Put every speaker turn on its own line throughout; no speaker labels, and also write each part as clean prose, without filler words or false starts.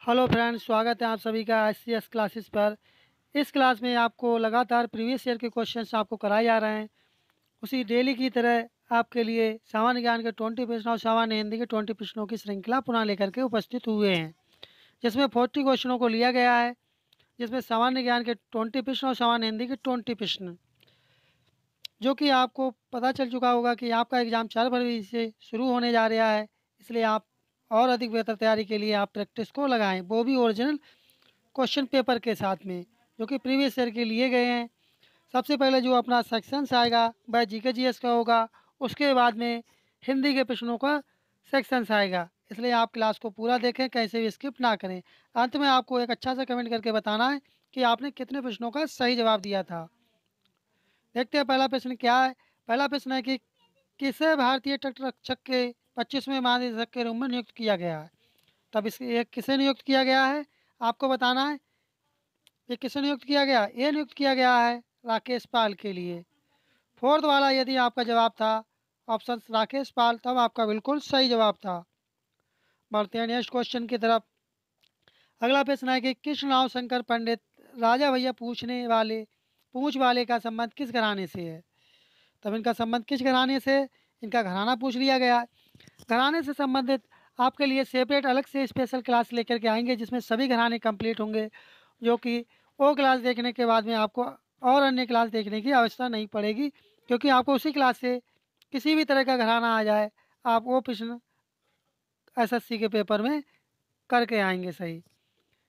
Hello friends, स्वागत है आप सभी का एससीएस क्लासेस पर। इस क्लास में आपको लगातार प्रीवियस ईयर के क्वेश्चंस आपको कराए जा रहे हैं। उसी डेली की तरह आपके लिए सामान्य ज्ञान के 20 प्रश्नों और सामान्य हिंदी के 20 प्रश्नों की श्रृंखला पुनः लेकर के उपस्थित हुए हैं, जिसमें 40 क्वेश्चनों को लिया गया है, जिसमें सामान्य ज्ञान के 20 प्रश्न और सामान्य हिंदी के 20 प्रश्न, जो कि आपको पता चल चुका होगा कि आपका एग्ज़ाम 4 फरवरी से शुरू होने जा रहा है। इसलिए आप और अधिक बेहतर तैयारी के लिए आप प्रैक्टिस को लगाएं, वो भी ओरिजिनल क्वेश्चन पेपर के साथ में, जो कि प्रीवियस ईयर के लिए गए हैं। सबसे पहले जो अपना सेक्शंस आएगा वह जीके जीएस का होगा। उसके बाद में हिंदी के प्रश्नों का सेक्शंस आएगा। इसलिए आप क्लास को पूरा देखें, कैसे भी स्किप ना करें। अंत में आपको एक अच्छा सा कमेंट करके बताना है कि आपने कितने प्रश्नों का सही जवाब दिया था। देखते हैं पहला प्रश्न क्या है। पहला प्रश्न है कि किसे भारतीय तटरक्षक के 25वें महानिदेशक के रूप में नियुक्त किया गया है। तब इस ये किसे नियुक्त किया गया है आपको बताना है। ये किसे नियुक्त किया गया? ये नियुक्त किया गया है राकेश पाल के लिए। फोर्थ वाला यदि आपका जवाब था ऑप्शन राकेश पाल, तब आपका बिल्कुल सही जवाब था। बढ़ते हैं नेक्स्ट क्वेश्चन की तरफ। अगला प्रश्न है कि कृष्ण राव शंकर पंडित राजा भैया पूछ वाले का संबंध किस घराने से है। तब इनका संबंध किस घराने से? इनका घराना पूछ लिया गया। घराने से संबंधित आपके लिए सेपरेट अलग से स्पेशल क्लास लेकर के आएंगे, जिसमें सभी घराने कंप्लीट होंगे, जो कि वो क्लास देखने के बाद में आपको और अन्य क्लास देखने की आवश्यकता नहीं पड़ेगी, क्योंकि आपको उसी क्लास से किसी भी तरह का घराना आ जाए, आप वो प्रश्न एसएससी के पेपर में करके आएंगे सही।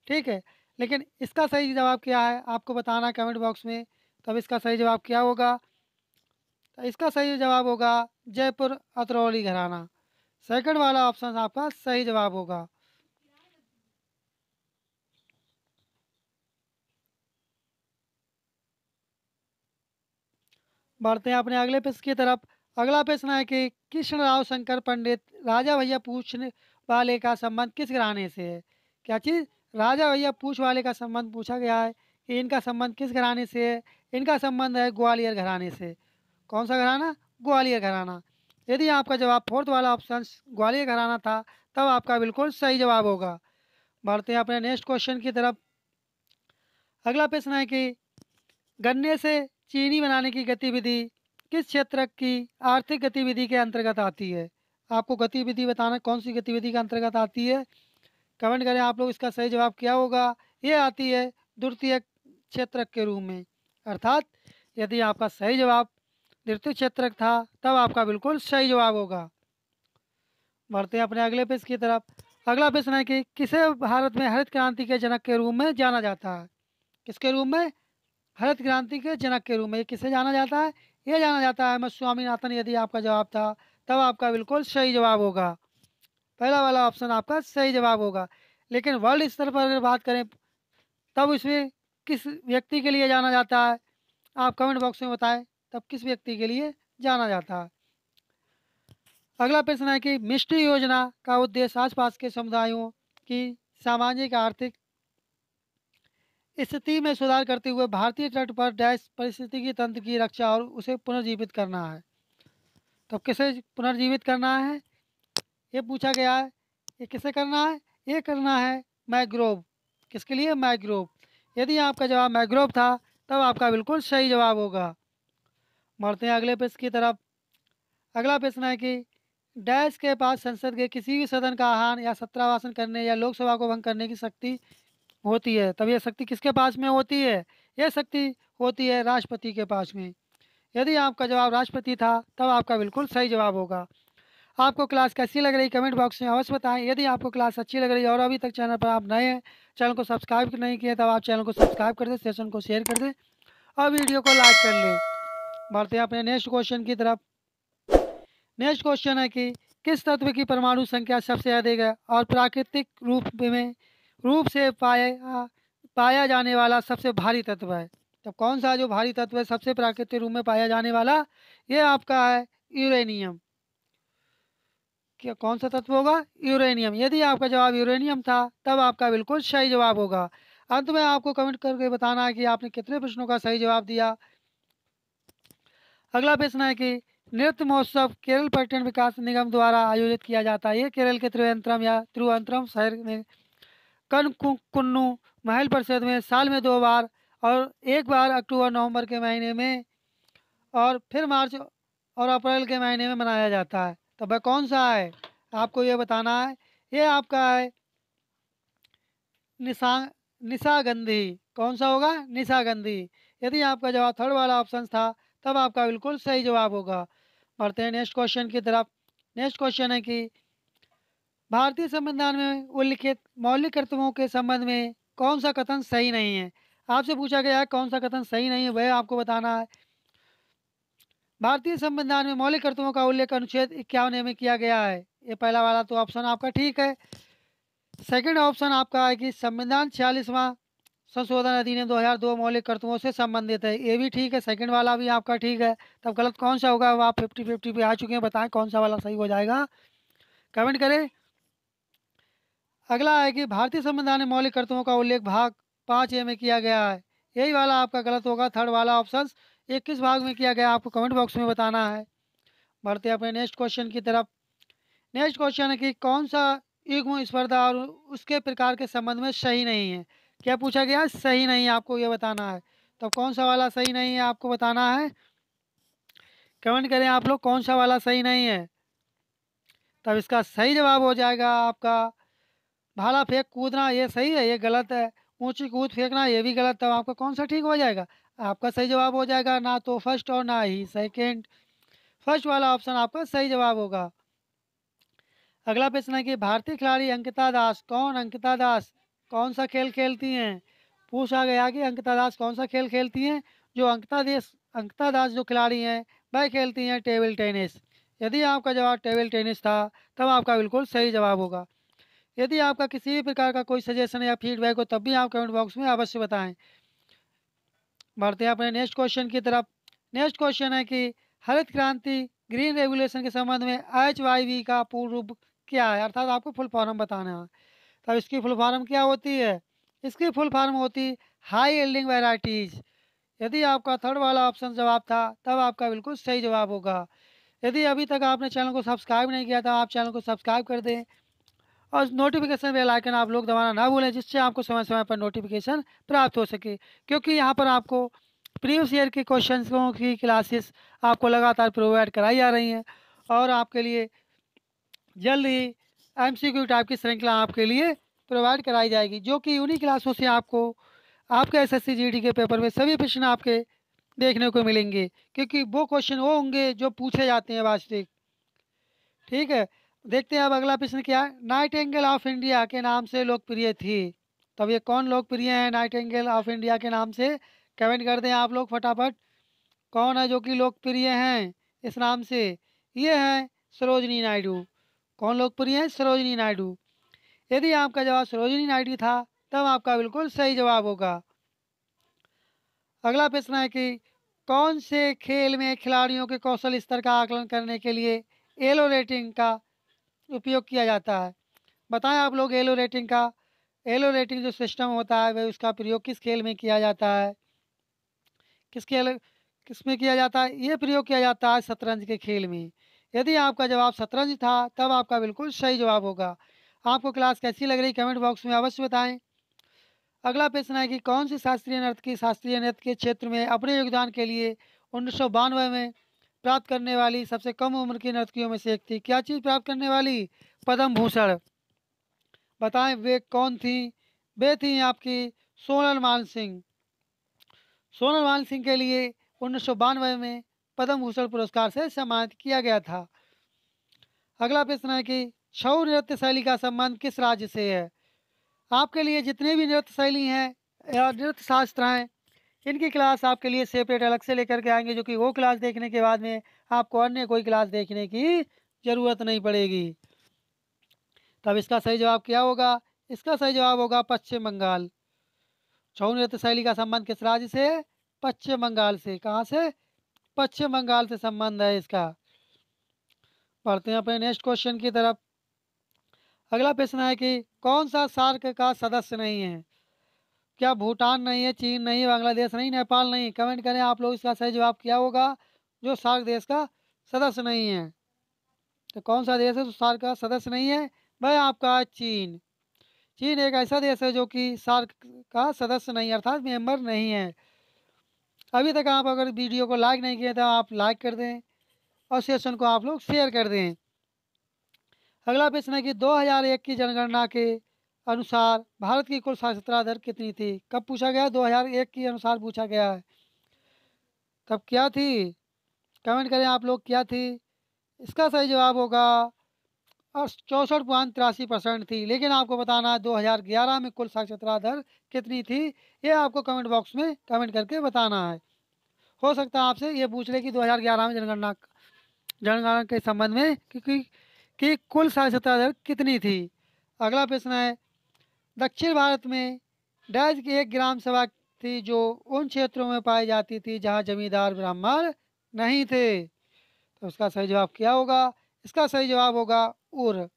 ठीक है, लेकिन इसका सही जवाब क्या है आपको बताना है कमेंट बॉक्स में। तब इसका सही जवाब क्या होगा? तो इसका सही जवाब होगा जयपुर अतरौली घराना। सेकंड वाला ऑप्शन आपका सही जवाब होगा। बढ़ते हैं अपने अगले प्रश्न की तरफ। अगला प्रश्न है कि कृष्णराव शंकर पंडित राजा भैया पूछने वाले का संबंध किस घराने से है। क्या चीज़? राजा भैया पूछ वाले का संबंध पूछा गया है कि इनका संबंध किस घराने से है। इनका संबंध है ग्वालियर घराने से। कौन सा घराना? ग्वालियर घराना। यदि आपका जवाब फोर्थ वाला ऑप्शन ग्वालियर घराना था, तब आपका बिल्कुल सही जवाब होगा। बढ़ते हैं अपने नेक्स्ट क्वेश्चन की तरफ। अगला प्रश्न है कि गन्ने से चीनी बनाने की गतिविधि किस क्षेत्र की आर्थिक गतिविधि के अंतर्गत आती है। आपको गतिविधि बताना कौन सी गतिविधि के अंतर्गत आती है। कमेंट करें आप लोग, इसका सही जवाब क्या होगा। ये आती है द्वितीय क्षेत्र के रूप में। अर्थात यदि आपका सही जवाब द्वितीय क्षेत्र था, तब आपका बिल्कुल सही जवाब होगा। बढ़ते हैं अपने अगले प्रश्न की तरफ। अगला प्रश्न है कि किसे भारत में हरित क्रांति के जनक के रूप में जाना जाता है। किसके रूप में? हरित क्रांति के जनक के रूप में किसे जाना जाता है? ये जाना जाता है एम एस स्वामीनाथन। यदि आपका जवाब था, तब आपका बिल्कुल सही जवाब होगा। पहला वाला ऑप्शन आपका सही जवाब होगा। लेकिन वर्ल्ड स्तर पर अगर बात करें, तब इसमें किस व्यक्ति के लिए जाना जाता है? आप कमेंट बॉक्स में बताएं, तब किस व्यक्ति के लिए जाना जाता है। अगला प्रश्न है कि मिष्टी योजना का उद्देश्य आसपास के समुदायों की सामाजिक आर्थिक स्थिति में सुधार करते हुए भारतीय तट पर डैश पारिस्थितिकी तंत्र की रक्षा और उसे पुनर्जीवित करना है। तो किसे पुनर्जीवित करना है ये पूछा गया है। ये किसे करना है? ये करना है मैग्रोव। किसके लिए? मैग्रोव। यदि आपका जवाब मैग्रोव था, तब आपका बिल्कुल सही जवाब होगा। बढ़ते हैं अगले प्रश्न की तरफ। अगला प्रश्न है कि डैश के पास संसद के किसी भी सदन का आह्वान या सत्रावासन करने या लोकसभा को भंग करने की शक्ति होती है। तब यह शक्ति किसके पास में होती है? यह शक्ति होती है राष्ट्रपति के पास में। यदि आपका जवाब राष्ट्रपति था, तब आपका बिल्कुल सही जवाब होगा। आपको क्लास कैसी लग रही कमेंट बॉक्स में अवश्य बताएं। यदि आपको क्लास अच्छी लग रही है और अभी तक चैनल पर आप नए हैं, चैनल को सब्सक्राइब नहीं किए, तब आप चैनल को सब्सक्राइब कर दें, सेशन को शेयर कर दें और वीडियो को लाइक कर लें। बढ़ते हैं अपने नेक्स्ट क्वेश्चन की तरफ। नेक्स्ट क्वेश्चन है कि किस तत्व की परमाणु संख्या सबसे अधिक है और प्राकृतिक रूप से पाया जाने वाला सबसे भारी तत्व है। तब कौन सा जो भारी तत्व है सबसे प्राकृतिक रूप में पाया जाने वाला? ये आपका है यूरेनियम। क्या कौन सा तत्व होगा? यूरेनियम। यदि आपका जवाब यूरेनियम था, तब आपका बिल्कुल सही जवाब होगा। अंत में आपको कमेंट करके बताना है कि आपने कितने प्रश्नों का सही जवाब दिया। अगला प्रश्न है कि नृत्य महोत्सव केरल पर्यटन विकास निगम द्वारा आयोजित किया जाता है। ये केरल के त्रिवेंद्रम या तिरुवनंतपुरम शहर में कुन्नू महल परिषद में साल में 2 बार और 1 बार अक्टूबर नवंबर के महीने में और फिर मार्च और अप्रैल के महीने में मनाया जाता है। तो वह कौन सा है आपको ये बताना है। ये आपका है निशा निशागंधी। कौन सा होगा? निशागंधी। यदि आपका जवाब थर्ड वाला ऑप्शन था तब आपका बिल्कुल सही जवाब होगा। बढ़ते हैं नेक्स्ट क्वेश्चन की तरफ। नेक्स्ट क्वेश्चन है कि भारतीय संविधान में उल्लिखित मौलिक कर्तव्यों के संबंध में कौन सा कथन सही नहीं है। आपसे पूछा गया है कौन सा कथन सही नहीं है, वह आपको बताना है। भारतीय संविधान में मौलिक कर्तव्यों का उल्लेख अनुच्छेद 51 में किया गया है। ये पहला वाला तो ऑप्शन आपका ठीक है। सेकंड ऑप्शन आपका है कि संविधान 46वां संशोधन अधिनियम 2002 मौलिक कर्तव्यों से संबंधित है। ये भी ठीक है, सेकंड वाला भी आपका ठीक है। तब गलत कौन सा होगा वो आप 50-50 पे आ चुके हैं। बताएं कौन सा वाला सही हो जाएगा, कमेंट करें। अगला है कि भारतीय संविधान में मौलिक कर्तव्यों का उल्लेख भाग 5 में किया गया है। यही वाला आपका गलत होगा, थर्ड वाला ऑप्शन। ये किस भाग में किया गया आपको कमेंट बॉक्स में बताना है। बढ़ते हैं अपने नेक्स्ट क्वेश्चन की तरफ। नेक्स्ट क्वेश्चन है कि कौन सा युग्म स्पर्धा और उसके प्रकार के संबंध में सही नहीं है। क्या पूछा गया? सही नहीं है, आपको ये बताना है। तो कौन सा वाला सही नहीं है आपको बताना है, कमेंट करें आप लोग कौन सा वाला सही नहीं है। तब इसका सही जवाब हो जाएगा आपका भाला फेंक कूदना। ये सही है, ये गलत है। ऊंची कूद फेंकना ये भी गलत है। तब आपका कौन सा ठीक हो जाएगा? आपका सही जवाब हो जाएगा ना तो फर्स्ट और ना ही सेकंड। फर्स्ट वाला ऑप्शन आपका सही जवाब होगा। अगला प्रश्न है कि भारतीय खिलाड़ी अंकिता दास कौन? अंकिता दास कौन सा खेल खेलती हैं? पूछा गया कि अंकिता दास कौन सा खेल खेलती हैं। जो अंकिता दास जो खिलाड़ी हैं वह खेलती हैं टेबल टेनिस। यदि आपका जवाब टेबल टेनिस था तब आपका बिल्कुल सही जवाब होगा। यदि आपका किसी भी प्रकार का कोई सजेशन या फीडबैक हो तब भी आप कमेंट बॉक्स में अवश्य बताएं। बढ़ते हैं अपने नेक्स्ट क्वेश्चन की तरफ। नेक्स्ट क्वेश्चन है कि हरित क्रांति ग्रीन रेवोल्यूशन के संबंध में HYV का पूर्ण रूप क्या है, अर्थात आपको फुल फॉर्म बताना है। तब इसकी फुल फॉर्म क्या होती है? इसकी फुल फॉर्म होती हाई यील्डिंग वैरायटीज। यदि आपका थर्ड वाला ऑप्शन जवाब था तब आपका बिल्कुल सही जवाब होगा। यदि अभी तक आपने चैनल को सब्सक्राइब नहीं किया था आप चैनल को सब्सक्राइब कर दें और नोटिफिकेशन बेल आइकन आप लोग दबाना ना भूलें, जिससे आपको समय समय पर नोटिफिकेशन प्राप्त हो सके। क्योंकि यहाँ पर आपको प्रीवियस ईयर के क्वेश्चंस की क्लासेस आपको लगातार प्रोवाइड कराई जा रही हैं और आपके लिए जल्द ही MCQ टाइप की श्रृंखला आपके लिए प्रोवाइड कराई जाएगी, जो कि उन्हीं क्लासों से आपको आपके SSC GD के पेपर में सभी प्रश्न आपके देखने को मिलेंगे। क्योंकि वो क्वेश्चन वो होंगे जो पूछे जाते हैं वास्तविक। ठीक है, देखते हैं अब अगला प्रश्न क्या है। नाइटिंगेल ऑफ इंडिया के नाम से लोकप्रिय थी। तब ये कौन लोकप्रिय है नाइटिंगेल ऑफ इंडिया के नाम से? कमेंट कर दें आप लोग फटाफट। कौन है जो कि लोकप्रिय हैं इस नाम से? ये है सरोजनी नायडू। कौन लोकप्रिय है? सरोजनी नायडू। यदि आपका जवाब सरोजनी नायडू था तब आपका बिल्कुल सही जवाब होगा। अगला प्रश्न है कि कौन से खेल में खिलाड़ियों के कौशल स्तर का आकलन करने के लिए एलो रेटिंग का उपयोग किया जाता है। बताएं आप लोग एलो रेटिंग जो सिस्टम होता है वह उसका प्रयोग किस खेल में किया जाता है? किस खेल किस में किया जाता है? ये प्रयोग किया जाता है शतरंज के खेल में। यदि आपका जवाब शतरंज था तब आपका बिल्कुल सही जवाब होगा। आपको क्लास कैसी लग रही कमेंट बॉक्स में अवश्य बताएं। अगला प्रश्न है कि कौन सी शास्त्रीय नृत्य के क्षेत्र में अपने योगदान के लिए 1992 में प्राप्त करने वाली सबसे कम उम्र की नर्तकियों में से एक थी। क्या चीज़ प्राप्त करने वाली? पद्म भूषण। बताएं वे कौन थी? वे थी आपकी सोनल मान सिंह। सोनल मान सिंह के लिए 1992 में पद्म भूषण पुरस्कार से सम्मानित किया गया था। अगला प्रश्न है कि छऊ नृत्य शैली का संबंध किस राज्य से है? आपके लिए जितने भी नृत्य शैली हैं या नृत्य शास्त्र हैं इनकी क्लास आपके लिए सेपरेट अलग से लेकर के आएंगे, जो कि वो क्लास देखने के बाद में आपको अन्य कोई क्लास देखने की ज़रूरत नहीं पड़ेगी। तब इसका सही जवाब क्या होगा? इसका सही जवाब होगा पश्चिम बंगाल। छऊ नृत्य शैली का संबंध किस राज्य से है? पश्चिम बंगाल से। कहाँ से? पश्चिम बंगाल से संबंध है इसका। पढ़ते हैं अपने नेक्स्ट क्वेश्चन की तरफ। अगला प्रश्न है कि कौन सा सार्क का सदस्य नहीं है? क्या भूटान नहीं है, चीन नहीं, बांग्लादेश नहीं, नेपाल नहीं? कमेंट करें आप लोग इसका सही जवाब क्या होगा जो सार्क देश का सदस्य नहीं है। तो कौन सा देश है जो सार्क का सदस्य नहीं है? वह आपका चीन। चीन एक ऐसा देश है जो कि सार्क का सदस्य नहीं अर्थात मेंबर नहीं है। अभी तक आप अगर वीडियो को लाइक नहीं किए तो आप लाइक कर दें और सेशन को आप लोग शेयर कर दें। अगला प्रश्न है कि 2001 की जनगणना के अनुसार भारत की कुल साक्षरता दर कितनी थी? कब पूछा गया? 2001 के अनुसार पूछा गया है। तब क्या थी? कमेंट करें आप लोग, क्या थी? इसका सही जवाब होगा और 64.83% थी। लेकिन आपको बताना है 2011 में कुल साक्षरता दर कितनी थी, ये आपको कमेंट बॉक्स में कमेंट करके बताना है। हो सकता है आपसे ये पूछ ले कि 2011 में जनगणना के संबंध में कि कुल साक्षरता दर कितनी थी। अगला प्रश्न है, दक्षिण भारत में डैश की एक ग्राम सभा थी जो उन क्षेत्रों में पाई जाती थी जहाँ जमींदार ब्राह्मण नहीं थे। तो उसका सही जवाब क्या होगा? इसका सही जवाब होगा उर।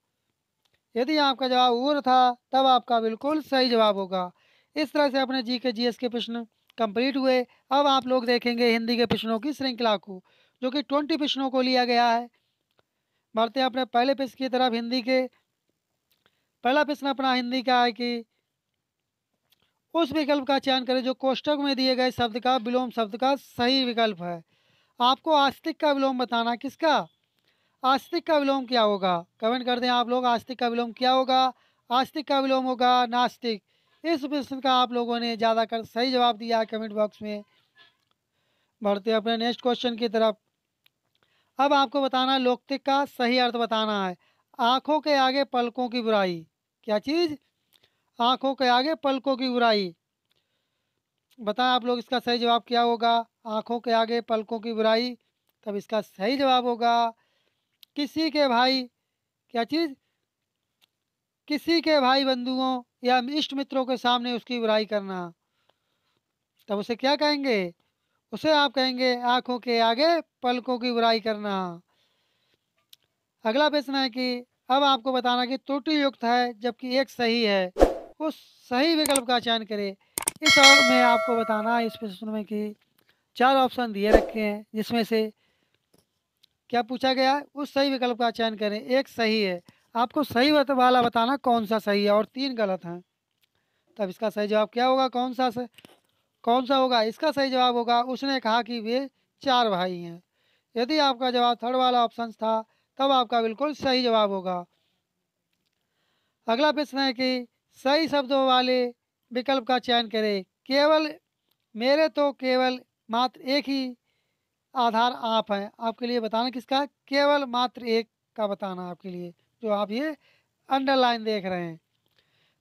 यदि आपका जवाब उर था तब आपका बिल्कुल सही जवाब होगा। इस तरह से अपने जी के जीएस के प्रश्न कंप्लीट हुए। अब आप लोग देखेंगे हिंदी के प्रश्नों की श्रृंखला को, जो कि 20 प्रश्नों को लिया गया है। बढ़ते हैं अपने पहले प्रश्न की तरफ। हिंदी के पहला प्रश्न अपना हिंदी का है कि उस विकल्प का चयन करें जो कोष्ठक में दिए गए शब्द का विलोम शब्द का सही विकल्प है। आपको आस्तिक का विलोम बताना। किसका? आस्तिक का विलोम क्या होगा? कमेंट कर दें आप लोग, आस्तिक का विलोम क्या होगा? आस्तिक का विलोम होगा नास्तिक। इस प्रश्न का आप लोगों ने ज़्यादातर सही जवाब दिया है कमेंट बॉक्स में। बढ़ते हैं अपने नेक्स्ट क्वेश्चन की तरफ। अब आपको बताना है लोकतिक का सही अर्थ बताना है। आंखों के आगे पलकों की बुराई। क्या चीज़? आंखों के आगे पलकों की बुराई। बताएं आप लोग, इसका सही जवाब क्या होगा? आंखों के आगे पलकों की बुराई। तब इसका सही जवाब होगा किसी के भाई, क्या चीज़? किसी के भाई बंधुओं या इष्ट मित्रों के सामने उसकी बुराई करना। तब उसे क्या कहेंगे? उसे आप कहेंगे आंखों के आगे पलकों की बुराई करना। अगला प्रश्न है कि अब आपको बताना कि त्रुटि युक्त है जबकि एक सही है, उस सही विकल्प का चयन करें। इस और में आपको बताना है इस प्रश्न में कि 4 ऑप्शन दिए रखे हैं, जिसमें से क्या पूछा गया है? उस सही विकल्प का चयन करें। एक सही है, आपको सही वाला बताना कौन सा सही है और 3 गलत हैं। तब इसका सही जवाब क्या होगा? कौन सा होगा? इसका सही जवाब होगा उसने कहा कि वे 4 भाई हैं। यदि आपका जवाब थर्ड वाला ऑप्शन था तब आपका बिल्कुल सही जवाब होगा। अगला प्रश्न है कि सही शब्दों वाले विकल्प का चयन करें। केवल मेरे तो केवल मात्र एक ही आधार आप हैं। आपके लिए बताना किसका है? केवल मात्र एक का बताना आपके लिए, जो आप ये अंडरलाइन देख रहे हैं।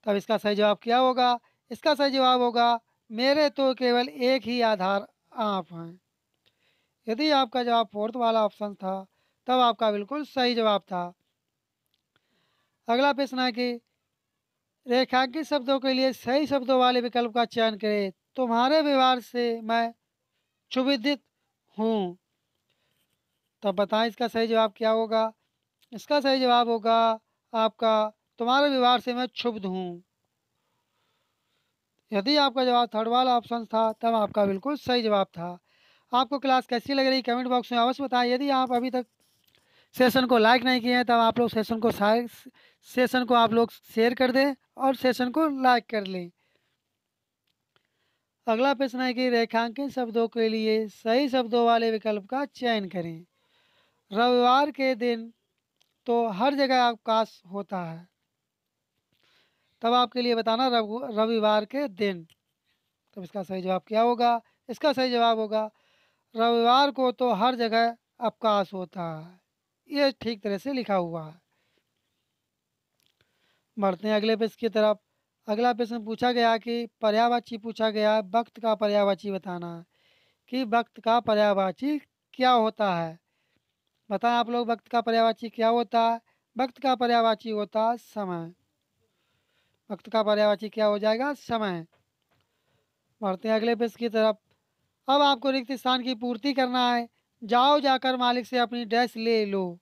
तब इसका सही जवाब क्या होगा? इसका सही जवाब होगा मेरे तो केवल एक ही आधार आप हैं। यदि आपका जवाब फोर्थ वाला ऑप्शन था तब आपका बिल्कुल सही जवाब था। अगला प्रश्न है कि रेखांकित शब्दों के लिए सही शब्दों वाले विकल्प का चयन करें। तुम्हारे व्यवहार से मैं क्षुभित हूँ। तब बताएं इसका सही जवाब क्या होगा? इसका सही जवाब होगा आपका तुम्हारे व्यवहार से मैं क्षुब्ध हूँ। यदि आपका जवाब थर्ड वाला ऑप्शन था तब आपका बिल्कुल सही जवाब था। आपको क्लास कैसी लग रही कमेंट बॉक्स में अवश्य बताएं। यदि आप अभी तक सेशन को लाइक नहीं किए हैं तब आप लोग सेशन को आप लोग शेयर कर दें और सेशन को लाइक कर लें। अगला प्रश्न है कि रेखांकित शब्दों के लिए सही शब्दों वाले विकल्प का चयन करें। रविवार के दिन तो हर जगह अवकाश होता है। तब आपके लिए बताना रविवार के दिन। तब इसका सही जवाब क्या होगा? इसका सही जवाब होगा रविवार को तो हर जगह अवकाश होता है। ये ठीक तरह से लिखा हुआ है। बढ़ते हैं अगले प्रश्न की तरफ। अगला प्रश्न पूछा गया कि पर्यायवाची पूछा गया है, वक्त का पर्यायवाची बताना है कि वक्त का पर्यायवाची क्या होता है। बताएं आप लोग, वक्त का पर्यायवाची क्या होता है? वक्त का पर्यायवाची होता है समय। वक्त का पर्यायवाची क्या हो जाएगा? समय। बढ़ते हैं अगले प्रश्न की तरफ। अब आपको रिक्त स्थान की पूर्ति करना है। जाओ जाकर मालिक से अपनी ड्रेस ले लो।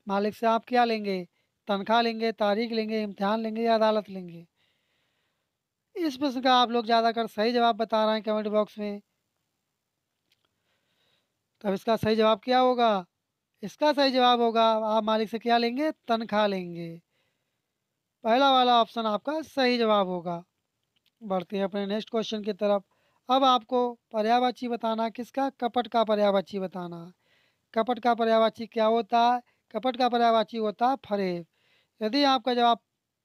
मालिक से आप क्या लेंगे? तनख्वाह लेंगे, तारीख लेंगे, इम्तिहान लेंगे या अदालत लेंगे? इस प्रश्न का आप लोग ज़्यादातर सही जवाब बता रहे हैं कमेंट बॉक्स में। तब इसका सही जवाब क्या होगा? इसका सही जवाब होगा आप मालिक से क्या लेंगे? तनख्वाह लेंगे। पहला वाला ऑप्शन आपका सही जवाब होगा। बढ़ते हैं अपने नेक्स्ट क्वेश्चन की तरफ। अब आपको पर्यायवाची बताना है, किसका? कपट का पर्यायवाची बताना है। कपट का पर्यायवाची क्या होता है? कपट का पर्यायवाची होता है फरेब। यदि आपका जवाब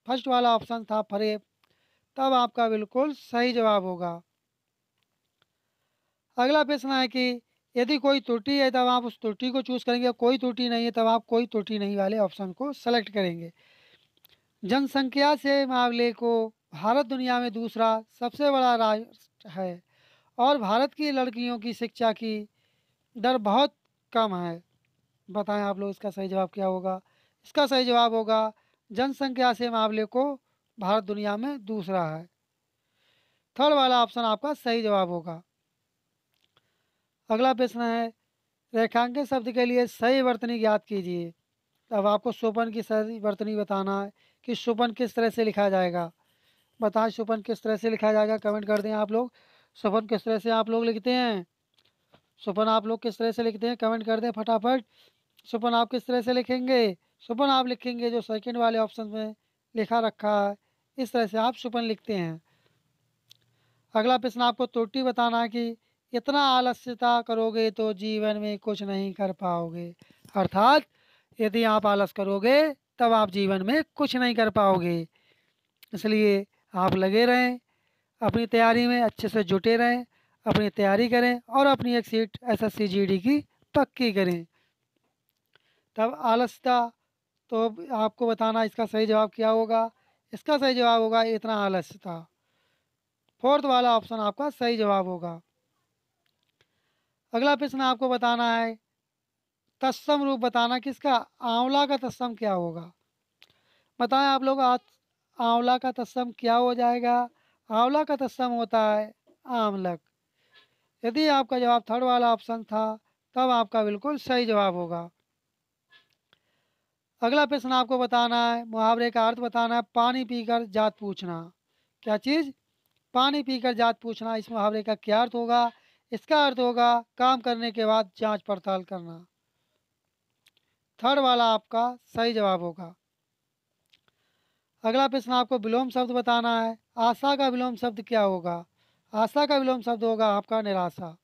फर्स्ट वाला ऑप्शन था फरेब, तब आपका बिल्कुल सही जवाब होगा। अगला प्रश्न है कि यदि कोई त्रुटि है तब आप उस त्रुटि को चूज करेंगे, कोई त्रुटि नहीं है तब आप कोई त्रुटि नहीं वाले ऑप्शन को सेलेक्ट करेंगे। जनसंख्या से मामले को भारत दुनिया में दूसरा सबसे बड़ा राष्ट्र है और भारत की लड़कियों की शिक्षा की दर बहुत कम है। बताएं आप लोग इसका सही जवाब क्या होगा? इसका सही जवाब होगा जनसंख्या से मामले को भारत दुनिया में दूसरा है। थर्ड वाला ऑप्शन आपका सही जवाब होगा। अगला प्रश्न है रेखांकित शब्द के लिए सही वर्तनी ज्ञात कीजिए। अब आपको सुपन की सही वर्तनी बताना है कि सुपन किस तरह से लिखा जाएगा। बताएं सुपन किस तरह से लिखा जाएगा, कमेंट कर दें आप लोग। सुपन किस तरह से आप लोग लिखते हैं? सुपन आप लोग किस तरह से लिखते हैं, कमेंट कर दें फटाफट। सुपन आप किस तरह से लिखेंगे? सुपन आप लिखेंगे जो सेकंड वाले ऑप्शन में लिखा रखा है, इस तरह से आप सुपन लिखते हैं। अगला प्रश्न आपको त्रुटि बताना है कि इतना आलस्यता करोगे तो जीवन में कुछ नहीं कर पाओगे। अर्थात यदि आप आलस करोगे तब आप जीवन में कुछ नहीं कर पाओगे। इसलिए आप लगे रहें, अपनी तैयारी में अच्छे से जुटे रहें, अपनी तैयारी करें और अपनी एक सीट एसएससी जीडी की पक्की करें। तब आलस्यता, तो आपको बताना इसका सही जवाब क्या होगा। इसका सही जवाब होगा इतना आलस्यता। फोर्थ वाला ऑप्शन आपका सही जवाब होगा। अगला प्रश्न आपको बताना है तत्सम रूप बताना किसका? आंवला का तत्सम क्या होगा? बताएं आप लोग आज आंवला का तत्सम क्या हो जाएगा? आंवला का तत्सम होता है आमलक। यदि आपका जवाब थर्ड वाला ऑप्शन था तब आपका बिल्कुल सही जवाब होगा। अगला प्रश्न आपको बताना है मुहावरे का अर्थ बताना है पानी पीकर जात पूछना। क्या चीज़? पानी पीकर जात पूछना। इस मुहावरे का क्या अर्थ होगा? इसका अर्थ होगा काम करने के बाद जांच पड़ताल करना। थर्ड वाला आपका सही जवाब होगा। अगला प्रश्न आपको विलोम शब्द बताना है। आशा का विलोम शब्द क्या होगा? आशा का विलोम शब्द होगा आपका निराशा।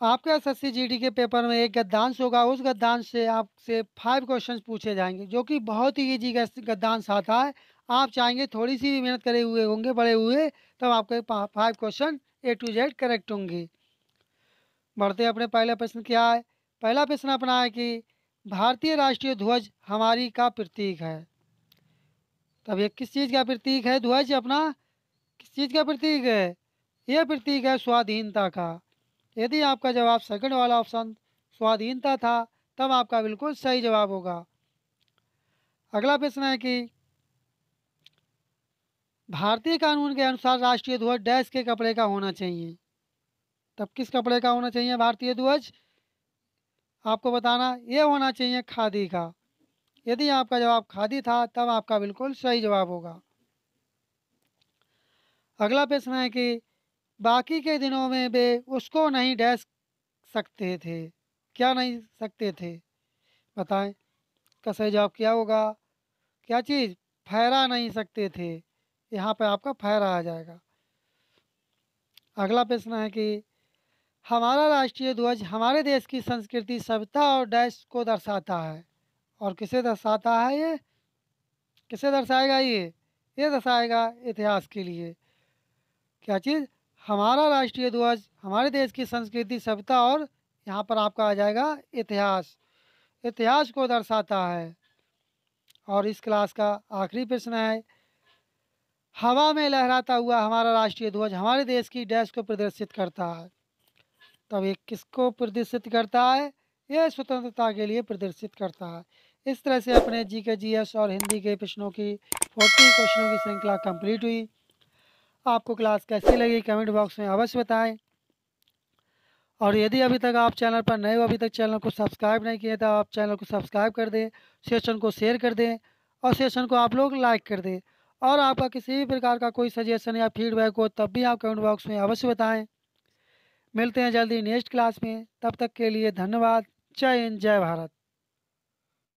आपके एसएससी जीडी के पेपर में एक गद्यांश होगा, उस गद्यांश से आपसे 5 क्वेश्चंस पूछे जाएंगे जो कि बहुत ही ईजी गद्यांश आता है। आप चाहेंगे थोड़ी सी भी मेहनत करे हुए होंगे बड़े हुए, तब आपके 5 question A to Z correct होंगे। बढ़ते अपने पहला प्रश्न क्या है? पहला प्रश्न अपना है कि भारतीय राष्ट्रीय ध्वज हमारी का प्रतीक है। तब ये किस चीज़ का प्रतीक है ध्वज अपना? किस चीज़ का प्रतीक है? यह प्रतीक है स्वाधीनता का। यदि आपका जवाब सेकंड वाला ऑप्शन स्वाधीनता था तब आपका बिल्कुल सही जवाब होगा। अगला प्रश्न है कि भारतीय कानून के अनुसार राष्ट्रीय ध्वज डैश के कपड़े का होना चाहिए। तब किस कपड़े का होना चाहिए भारतीय ध्वज? आपको बताना ये होना चाहिए खादी का। यदि आपका जवाब खादी था तब आपका बिल्कुल सही जवाब होगा। अगला प्रश्न है कि बाकी के दिनों में वे उसको नहीं डैश सकते थे। क्या नहीं सकते थे? बताएं का सही जवाब क्या होगा? क्या चीज़? फहरा नहीं सकते थे। यहाँ पे आपका फहरा आ जाएगा। अगला प्रश्न है कि हमारा राष्ट्रीय ध्वज हमारे देश की संस्कृति सभ्यता और डैश को दर्शाता है। और किसे दर्शाता है ये? किसे दर्शाएगा ये दर्शाएगा इतिहास के लिए। क्या चीज़? हमारा राष्ट्रीय ध्वज हमारे देश की संस्कृति सभ्यता और यहाँ पर आपका आ जाएगा इतिहास, इतिहास को दर्शाता है। और इस क्लास का आखिरी प्रश्न है हवा में लहराता हुआ हमारा राष्ट्रीय ध्वज हमारे देश की डैश को प्रदर्शित करता है। तब ये किसको प्रदर्शित करता है? ये स्वतंत्रता के लिए प्रदर्शित करता है। इस तरह से अपने जी के जीएस और हिंदी के प्रश्नों की 40 क्वेश्चनों की श्रृंखला कंप्लीट हुई। आपको क्लास कैसी लगी कमेंट बॉक्स में अवश्य बताएं। और यदि अभी तक आप चैनल पर नए हो, अभी तक चैनल को सब्सक्राइब नहीं किए तो आप चैनल को सब्सक्राइब कर दें, सेशन को शेयर कर दें और सेशन को आप लोग लाइक कर दें। और आपका किसी भी प्रकार का कोई सजेशन या फीडबैक हो तब भी आप कमेंट बॉक्स में अवश्य बताएं। मिलते हैं जल्दी नेक्स्ट क्लास में, तब तक के लिए धन्यवाद। जय हिंद, जय भारत।